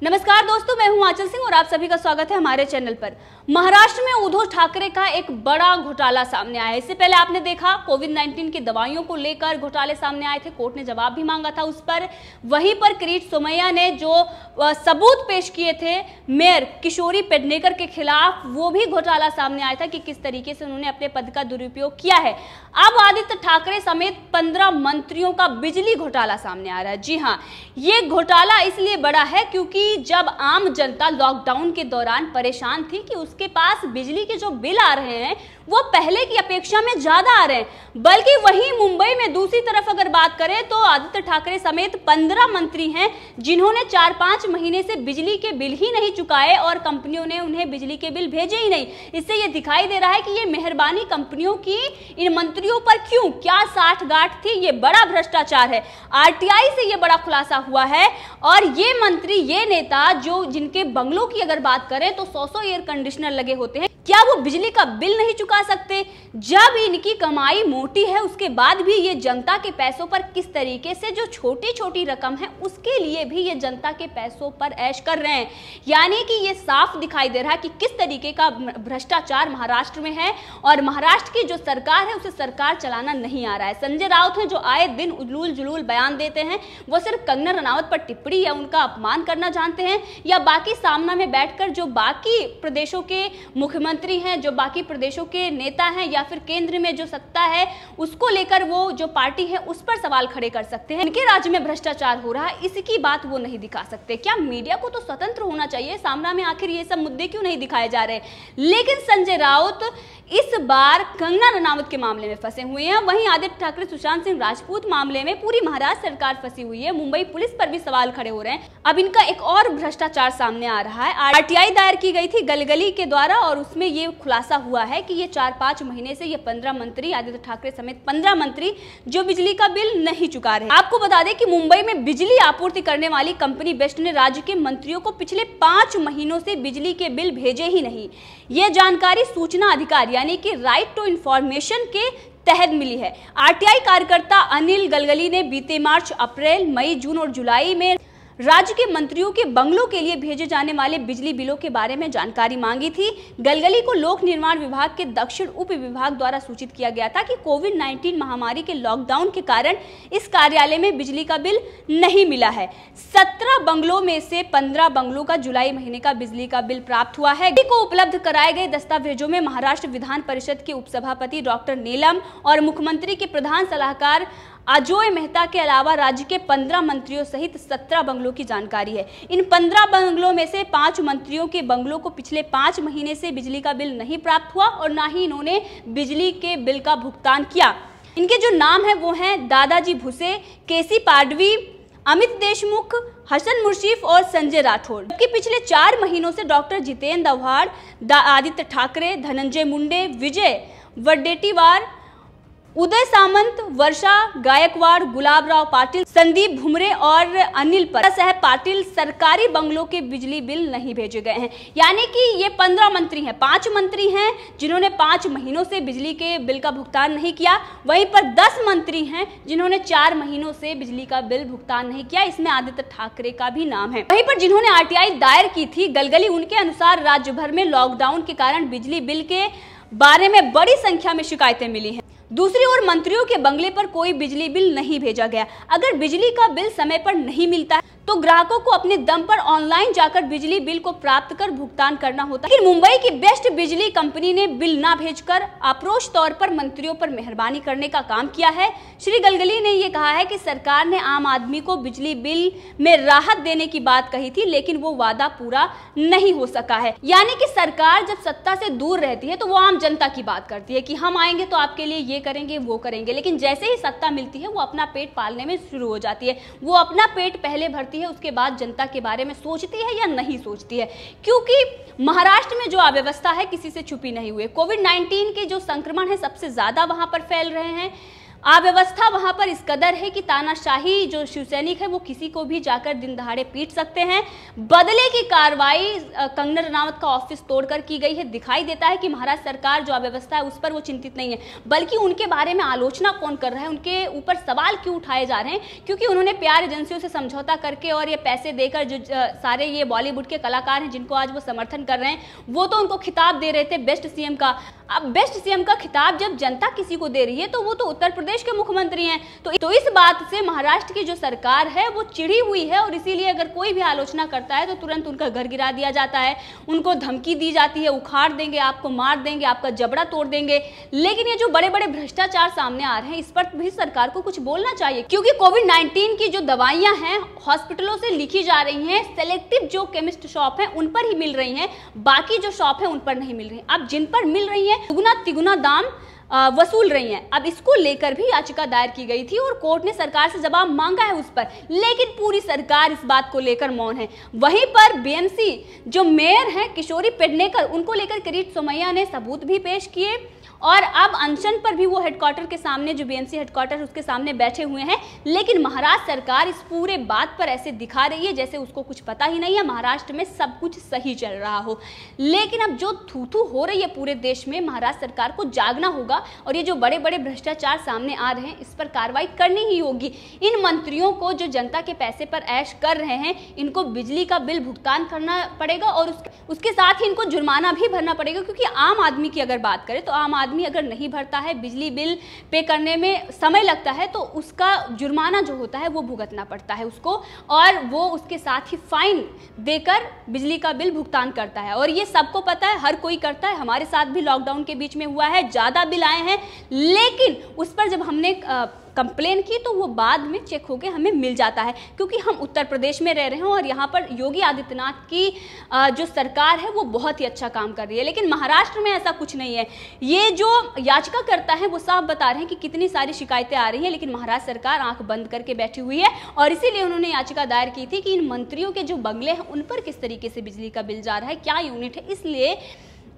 नमस्कार दोस्तों, मैं हूं आंचल सिंह और आप सभी का स्वागत है हमारे चैनल पर। महाराष्ट्र में उद्धव ठाकरे का एक बड़ा घोटाला सामने आया है। इससे पहले आपने देखा कोविड-19 की दवाइयों को लेकर घोटाले सामने आए थे, कोर्ट ने जवाब भी मांगा था उस पर। वहीं पर किरीट सोमैया ने जो सबूत पेश किए थे मेयर किशोरी पेडनेकर के खिलाफ, वो भी घोटाला सामने आया था कि किस तरीके से उन्होंने अपने पद का दुरुपयोग किया है। अब आदित्य ठाकरे समेत 15 मंत्रियों का बिजली घोटाला सामने आ रहा है। जी हाँ, ये घोटाला इसलिए बड़ा है क्योंकि जब आम जनता लॉकडाउन के दौरान परेशान थी कि उसके पास बिजली के जो बिल आ रहे हैं वो पहले की अपेक्षा में ज्यादा आ रहे हैं, बल्कि वहीं मुंबई में दूसरी तरफ अगर बात करें तो आदित्य ठाकरे समेत 15 मंत्री हैं जिन्होंने 4-5 महीने से बिजली के बिल ही नहीं चुकाए और कंपनियों ने उन्हें बिजली के बिल भेजे ही नहीं। इससे ये दिखाई दे रहा है कि ये मेहरबानी कंपनियों की इन मंत्रियों पर क्यों, क्या साठगांठ थी, ये बड़ा भ्रष्टाचार है। आरटीआई से ये बड़ा खुलासा हुआ है और ये मंत्री, ये नेता जो जिनके बंगलों की अगर बात करें तो 100 एयर कंडीशनर लगे होते हैं, क्या वो बिजली का बिल नहीं चुका सकते? जब इनकी कमाई मोटी है उसके बाद भी ये जनता के पैसों पर किस तरीके से, जो छोटी छोटी रकम है उसके लिए भी ये जनता के पैसों पर ऐश कर रहे हैं। यानी कि ये साफ दिखाई दे रहा है कि किस तरीके का भ्रष्टाचार महाराष्ट्र में है और महाराष्ट्र की जो सरकार है उसे सरकार चलाना नहीं आ रहा है। संजय राउत हैं जो आए दिन उलूल जुलूल बयान देते हैं, वो सिर्फ कंगना रनावत पर टिप्पणी या उनका अपमान करना जानते हैं, या बाकी सामना में बैठकर जो बाकी प्रदेशों के मुख्यमंत्री हैं, जो बाकी प्रदेशों के नेता हैं, या फिर केंद्र में जो सत्ता है उसको लेकर वो जो पार्टी है उस पर सवाल खड़े कर सकते हैं। इनके राज्य में भ्रष्टाचार हो रहा है, इसकी बात वो नहीं दिखा सकते। क्या मीडिया को तो स्वतंत्र होना चाहिए, सामना में आखिर ये सब मुद्दे क्यों नहीं दिखाए जा रहे? लेकिन संजय राउत इस बार कंगना रनावत के मामले में फंसे हुए हैं। वहीं आदित्य ठाकरे सुशांत सिंह राजपूत मामले में पूरी महाराष्ट्र सरकार फंसी हुई है। मुंबई पुलिस पर भी सवाल खड़े हो रहे हैं। अब इनका एक और भ्रष्टाचार सामने आ रहा है। आरटीआई दायर की गई थी गलगली के द्वारा और उसमें ये खुलासा हुआ है कि ये 4-5 महीने से ये 15 मंत्री, आदित्य ठाकरे समेत 15 मंत्री जो बिजली का बिल नहीं चुका रहे। आपको बता दें कि मुंबई में बिजली आपूर्ति करने वाली कंपनी बेस्ट ने राज्य के मंत्रियों को पिछले 5 महीनों से बिजली के बिल भेजे ही नहीं। ये जानकारी सूचना अधिकार यानी कि राइट टू इंफॉर्मेशन के तहत मिली है। आरटीआई कार्यकर्ता अनिल गलगली ने बीते मार्च, अप्रैल, मई, जून और जुलाई में राज्य के मंत्रियों के बंगलों के लिए भेजे जाने वाले बिजली बिलों के बारे में जानकारी मांगी थी। गलगली को लोक निर्माण विभाग के दक्षिण उप विभाग द्वारा सूचित किया गया था कि कोविड-19 महामारी के लॉकडाउन के कारण इस कार्यालय में बिजली का बिल नहीं मिला है। 17 बंगलों में से 15 बंगलों का जुलाई महीने का बिजली का बिल प्राप्त हुआ है। को उपलब्ध कराए गए दस्तावेजों में महाराष्ट्र विधान परिषद के उपसभापति डॉक्टर नीलम और मुख्यमंत्री के प्रधान सलाहकार अजोय मेहता के अलावा राज्य के 15 मंत्रियों सहित 17 बंगलों की जानकारी है। इन 15 बंगलों में से 5 मंत्रियों के बंगलों को पिछले 5 महीने से बिजली का बिल नहीं प्राप्त हुआ और ना ही इन्होंने बिजली के बिल का भुगतान किया। इनके जो नाम है वो हैं दादाजी भुसे, केसी पाडवी, अमित देशमुख, हसन मुर्शीफ और संजय राठौड़। जबकि पिछले 4 महीनों से डॉक्टर जितेंद्र आव्हाड, आदित्य ठाकरे, धनंजय मुंडे, विजय वडेट्टीवार, उदय सामंत, वर्षा गायकवाड़, गुलाबराव पाटिल, संदीप भुमरे और अनिल साहब पाटिल सरकारी बंगलों के बिजली बिल नहीं भेजे गए हैं। यानी कि ये 15 मंत्री हैं, 5 मंत्री हैं जिन्होंने 5 महीनों से बिजली के बिल का भुगतान नहीं किया। वहीं पर 10 मंत्री हैं जिन्होंने 4 महीनों से बिजली का बिल भुगतान नहीं किया। इसमें आदित्य ठाकरे का भी नाम है। वहीं पर जिन्होंने आरटीआई दायर की थी गलगली, उनके अनुसार राज्य भर में लॉकडाउन के कारण बिजली बिल के बारे में बड़ी संख्या में शिकायतें मिली हैं। दूसरी ओर मंत्रियों के बंगले पर कोई बिजली बिल नहीं भेजा गया। अगर बिजली का बिल समय पर नहीं मिलता है तो ग्राहकों को अपने दम पर ऑनलाइन जाकर बिजली बिल को प्राप्त कर भुगतान करना होता है। लेकिन मुंबई की बेस्ट बिजली कंपनी ने बिल ना भेजकर अप्रोच तौर पर मंत्रियों पर मेहरबानी करने का काम किया है। श्री गलगली ने यह कहा है कि सरकार ने आम आदमी को बिजली बिल में राहत देने की बात कही थी, लेकिन वो वादा पूरा नहीं हो सका है। यानी कि सरकार जब सत्ता से दूर रहती है तो वो आम जनता की बात करती है कि हम आएंगे तो आपके लिए ये करेंगे, वो करेंगे, लेकिन जैसे ही सत्ता मिलती है वो अपना पेट पालने में शुरू हो जाती है। वो अपना पेट पहले भरती है, उसके बाद जनता के बारे में सोचती है या नहीं सोचती है। क्योंकि महाराष्ट्र में जो अव्यवस्था है किसी से छुपी नहीं हुई। कोविड-19 के जो संक्रमण है सबसे ज्यादा वहां पर फैल रहे हैं। अव्यवस्था वहां पर इस कदर है कि तानाशाही जो शिवसैनिक है वो किसी को भी जाकर दिन दहाड़े पीट सकते हैं। बदले की कार्रवाई कंगना रनावत का ऑफिस तोड़कर की गई है। दिखाई देता है कि महाराष्ट्र सरकार जो अव्यवस्था है उस पर वो चिंतित नहीं है, बल्कि उनके बारे में आलोचना कौन कर रहा है, उनके ऊपर सवाल क्यों उठाए जा रहे हैं, क्योंकि उन्होंने प्यार एजेंसियों से समझौता करके और ये पैसे देकर जो सारे ये बॉलीवुड के कलाकार हैं जिनको आज वो समर्थन कर रहे हैं, वो तो उनको खिताब दे रहे थे बेस्ट सीएम का। अब बेस्ट सीएम का खिताब जब जनता किसी को दे रही है तो वो तो उत्तर प्रदेश के मुख्यमंत्री हैं। तो इस बात से महाराष्ट्र की जो सरकार है वो चिढ़ी हुई है और इसीलिए अगर कोई भी आलोचना करता है तो तुरंत उनका घर गिरा दिया जाता है, उनको धमकी दी जाती है, उखाड़ देंगे, आपको मार देंगे, आपका जबड़ा तोड़ देंगे। लेकिन ये जो बड़े बड़े भ्रष्टाचार सामने आ रहे हैं इस पर भी सरकार को कुछ बोलना चाहिए, क्योंकि कोविड-19 की जो दवाइयां हैं हॉस्पिटलों से लिखी जा रही हैं, सेलेक्टिव जो केमिस्ट शॉप है उन पर ही मिल रही हैं, बाकी जो शॉप है उन पर नहीं मिल रही। अब जिन पर मिल रही है दुगुना तिगुना दाम वसूल रही हैं। अब इसको लेकर भी याचिका दायर की गई थी और कोर्ट ने सरकार से जवाब मांगा है उस पर, लेकिन पूरी सरकार इस बात को लेकर मौन है। वहीं पर बीएमसी जो मेयर हैं किशोरी पेडनेकर, उनको लेकर किरीट सोमैया ने सबूत भी पेश किए और अब अनशन पर भी वो हेडक्वार्टर के सामने, जो बीएमसी हेडक्वार्टर उसके सामने बैठे हुए हैं। लेकिन महाराष्ट्र सरकार इस पूरे बात पर ऐसे दिखा रही है जैसे उसको कुछ पता ही नहीं है, महाराष्ट्र में सब कुछ सही चल रहा हो। लेकिन अब जो थू-थू हो रही है पूरे देश में, महाराष्ट्र सरकार को जागना होगा और ये जो बड़े बड़े भ्रष्टाचार सामने आ रहे हैं इस पर कार्रवाई करनी ही होगी। इन मंत्रियों को जो जनता के पैसे पर ऐश कर रहे हैं इनको बिजली का बिल भुगतान करना पड़ेगा और उसके साथ ही इनको जुर्माना भी भरना पड़ेगा, क्योंकि आम आदमी की अगर बात करें तो आम आदमी अगर नहीं भरता है, बिजली बिल पे करने में समय लगता है तो उसका जुर्माना जो होता है वो भुगतना पड़ता है उसको, और वो उसके साथ ही फाइन देकर बिजली का बिल भुगतान करता है। और ये सबको पता है, हर कोई करता है, हमारे साथ भी लॉकडाउन के बीच में हुआ है, ज्यादा बिल आए हैं, लेकिन उस पर जब हमने कंप्लेन की तो वो बाद में चेक होके हमें मिल जाता है, क्योंकि हम उत्तर प्रदेश में रह रहे हैं और यहाँ पर योगी आदित्यनाथ की जो सरकार है वो बहुत ही अच्छा काम कर रही है। लेकिन महाराष्ट्र में ऐसा कुछ नहीं है। ये जो याचिकाकर्ता है वो साफ बता रहे हैं कि कितनी सारी शिकायतें आ रही हैं, लेकिन महाराष्ट्र सरकार आंख बंद करके बैठी हुई है और इसीलिए उन्होंने याचिका दायर की थी कि इन मंत्रियों के जो बंगले हैं उन पर किस तरीके से बिजली का बिल जा रहा है, क्या यूनिट है। इसलिए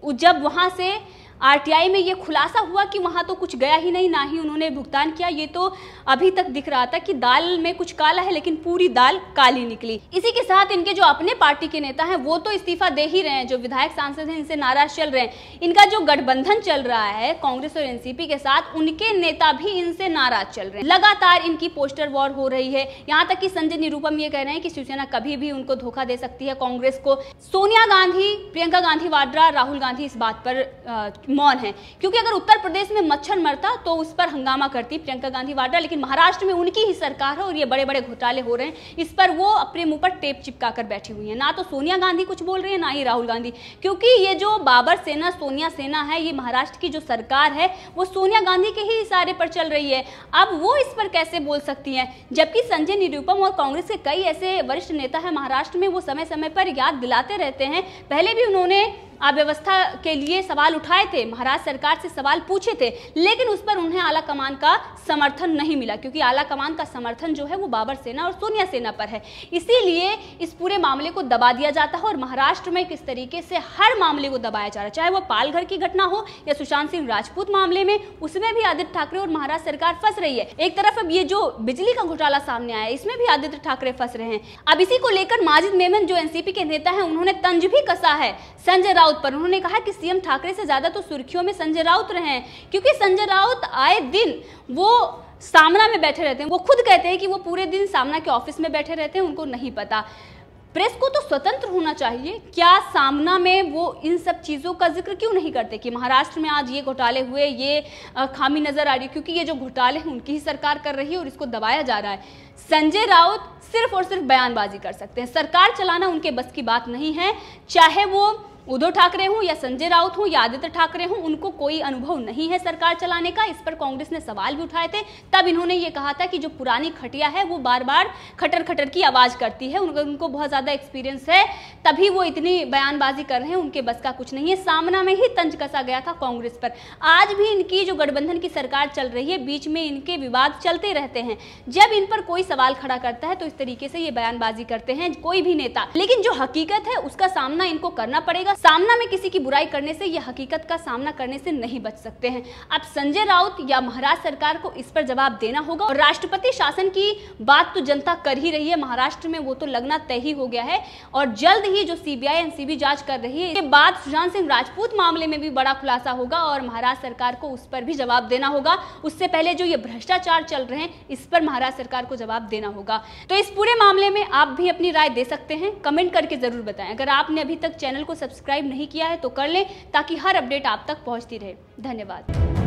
जब वहाँ से आरटीआई में ये खुलासा हुआ कि वहाँ तो कुछ गया ही नहीं, ना ही उन्होंने भुगतान किया, ये तो अभी तक दिख रहा था कि दाल में कुछ काला है लेकिन पूरी दाल काली निकली। इसी के साथ इनके जो अपने पार्टी के नेता हैं वो तो इस्तीफा दे ही रहे हैं, जो विधायक सांसद हैं इनसे नाराज चल रहे हैं। इनका जो गठबंधन चल रहा है कांग्रेस और एनसीपी के साथ, उनके नेता भी इनसे नाराज चल रहे हैं। लगातार इनकी पोस्टर वॉर हो रही है, यहाँ तक कि संजय निरुपम ये कह रहे हैं कि शिवसेना कभी भी उनको धोखा दे सकती है कांग्रेस को। सोनिया गांधी, प्रियंका गांधी वाड्रा, राहुल गांधी इस बात पर मौन है, क्योंकि अगर उत्तर प्रदेश में मच्छर मरता तो उस पर हंगामा करती प्रियंका गांधी वाड्रा, लेकिन महाराष्ट्र में उनकी ही सरकार है और ये बड़े बड़े घोटाले हो रहे हैं, इस पर वो अपने मुंह पर टेप चिपकाकर बैठी हुई है। ना तो सोनिया गांधी कुछ बोल रही है, ना ही राहुल गांधी, क्योंकि ये जो बाबर सेना, सोनिया सेना है, ये महाराष्ट्र की जो सरकार है वो सोनिया गांधी के ही इशारे पर चल रही है। अब वो इस पर कैसे बोल सकती हैं, जबकि संजय निरुपम और कांग्रेस के कई ऐसे वरिष्ठ नेता है महाराष्ट्र में, वो समय समय पर याद दिलाते रहते हैं। पहले भी उन्होंने अव्यवस्था के लिए सवाल उठाए थे, महाराष्ट्र सरकार से सवाल पूछे थे, लेकिन उस पर उन्हें आला कमान का समर्थन नहीं मिला, क्योंकि आला कमान का समर्थन जो है वो बाबर सेना और सोनिया सेना पर है। इसीलिए इस पूरे मामले को दबा दिया जाता है और महाराष्ट्र में किस तरीके से हर मामले को दबाया जा रहा है, चाहे वो पालघर की घटना हो या सुशांत सिंह राजपूत मामले में, उसमें भी आदित्य ठाकरे और महाराष्ट्र सरकार फंस रही है। एक तरफ अब ये जो बिजली का घोटाला सामने आया, इसमें भी आदित्य ठाकरे फंस रहे हैं। अब इसी को लेकर माजिद मेमन जो एनसीपी के नेता है, उन्होंने तंज भी कसा है संजय राउत पर। उन्होंने कहा कि सीएम ठाकरे से ज्यादा तो सुर्खियों में संजय राउत रहे हैं, क्योंकि संजय राउत आए दिन वो सामना में बैठे रहते हैं। वो खुद कहते हैं कि वो पूरे दिन सामना के ऑफिस में बैठे रहते हैं, उनको नहीं पता। प्रेस को तो स्वतंत्र होना चाहिए, क्या सामना में वो इन सब चीज़ों का जिक्र क्यों नहीं करते कि महाराष्ट्र में आज ये घोटाले हुए, ये खामी नजर आ रही है, क्योंकि ये जो घोटाले हैं उनकी ही सरकार कर रही है और इसको दबाया जा रहा है। संजय राउत सिर्फ और सिर्फ बयानबाजी कर सकते हैं, सरकार चलाना उनके बस की बात नहीं है। चाहे वो उद्धव ठाकरे हों या संजय राउत हों या आदित्य ठाकरे हों, उनको कोई अनुभव नहीं है सरकार चलाने का। इस पर कांग्रेस ने सवाल भी उठाए थे, तब इन्होंने ये कहा था कि जो पुरानी खटिया है वो बार बार खटर खटर की आवाज करती है, उनको बहुत ज्यादा एक्सपीरियंस है, तभी वो इतनी बयानबाजी कर रहे हैं, उनके बस का कुछ नहीं है। सामना में ही तंज कसा गया था कांग्रेस पर। आज भी इनकी जो गठबंधन की सरकार चल रही है, बीच में इनके विवाद चलते रहते हैं। जब इन पर कोई सवाल खड़ा करता है तो इस तरीके से ये बयानबाजी करते हैं कोई भी नेता, लेकिन जो हकीकत है उसका सामना इनको करना पड़ेगा। सामना में किसी की बुराई करने से या हकीकत का सामना करने से नहीं बच सकते हैं। अब संजय राउत या महाराष्ट्र सरकार को इस पर जवाब देना होगा। और राष्ट्रपति शासन की बात तो जनता कर ही रही है, महाराष्ट्र में वो तो लगना तय ही हो गया है। और जल्द ही जो सीबीआई एनसीबी जांच कर रही है, इसके बाद सुशांत सिंह राजपूत मामले में भी बड़ा खुलासा होगा और महाराष्ट्र सरकार को उस पर भी जवाब देना होगा। उससे पहले जो ये भ्रष्टाचार चल रहे हैं, इस पर महाराष्ट्र सरकार को जवाब देना होगा। तो इस पूरे मामले में आप भी अपनी राय दे सकते हैं, कमेंट करके जरूर बताएं। अगर आपने अभी तक चैनल को सब्सक्राइब नहीं किया है तो कर लें, ताकि हर अपडेट आप तक पहुंचती रहे। धन्यवाद।